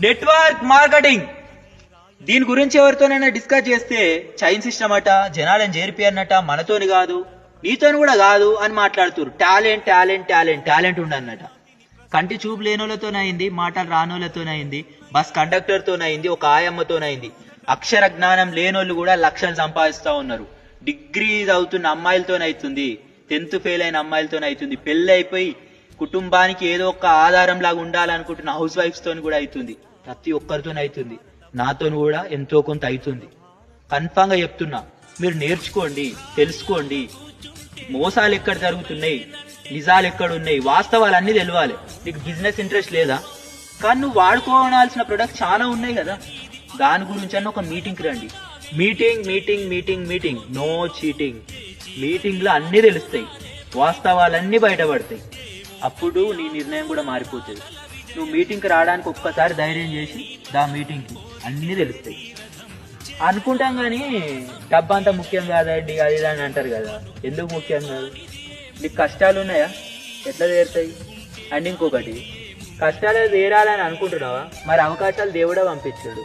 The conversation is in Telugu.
నెట్వర్క్ మార్కెటింగ్ దీని గురించి ఎవరితోనైనా డిస్కస్ చేస్తే చైన్ సిస్టమ్ అట, జనాలను చేరిపోయారనట, మనతోని కాదు నీతోని కూడా కాదు అని మాట్లాడుతున్నారు. టాలెంట్ టాలెంట్ టాలెంట్ టాలెంట్ ఉండన్నట. కంటి చూపు లేనోళ్ళతోనైంది, మాటలు రానోళ్ళతోనైంది, బస్ కండక్టర్తోనైంది, ఒక ఆయమ్మతోనైంది. అక్షర జ్ఞానం లేనోళ్ళు కూడా లక్షలు సంపాదిస్తూ ఉన్నారు. డిగ్రీ చదువుతున్న అమ్మాయిలతోనైతుంది, 10th ఫెయిల్ అయిన అమ్మాయిలతోనైతుంది, పెళ్ళి అయిపోయి కుటుంబానికి ఏదో ఒక ఆధారం లాగా ఉండాలనుకుంటున్న హౌస్ వైఫ్స్ తోని కూడా అవుతుంది. ప్రతి ఒక్కరితోనైతుంది. నాతో కూడా ఎంతో కొంత అవుతుంది. కన్ఫామ్ గా చెప్తున్నా, మీరు నేర్చుకోండి, తెలుసుకోండి. మోసాలు ఎక్కడ జరుగుతున్నాయి, నిజాలు ఎక్కడ ఉన్నాయి, వాస్తవాలన్నీ తెలియాలి. నీకు బిజినెస్ ఇంట్రెస్ట్ లేదా? కానీ నువ్వు వాడుకోవాల్సిన ప్రొడక్ట్స్ చాలా ఉన్నాయి కదా, దాని గురించి అన్న ఒక మీటింగ్కి రండి. Meeting meeting meeting meeting, no cheating. Meeting లో అన్ని తెలుస్తాయి, వాస్తవాలన్నీ బయటపడతాయి. అప్పుడు నీ నిర్ణయం కూడా మారిపోతుంది. నువ్వు మీటింగ్కి రావడానికి ఒక్కసారి ధైర్యం చేసి దా మీటింగ్కి, అన్నీ తెలుస్తాయి. అనుకుంటాం కానీ డబ్బు అంతా ముఖ్యం కాదండి అది ఇది అని అంటారు కదా. ఎందుకు ముఖ్యం కాదు? నీకు కష్టాలు ఉన్నాయా? ఎట్లా తీరుతాయి? అండ్ ఇంకొకటి, కష్టాలు తీరాలని అనుకుంటున్నావా? మరి అవకాశాలు దేవుడే పంపించాడు.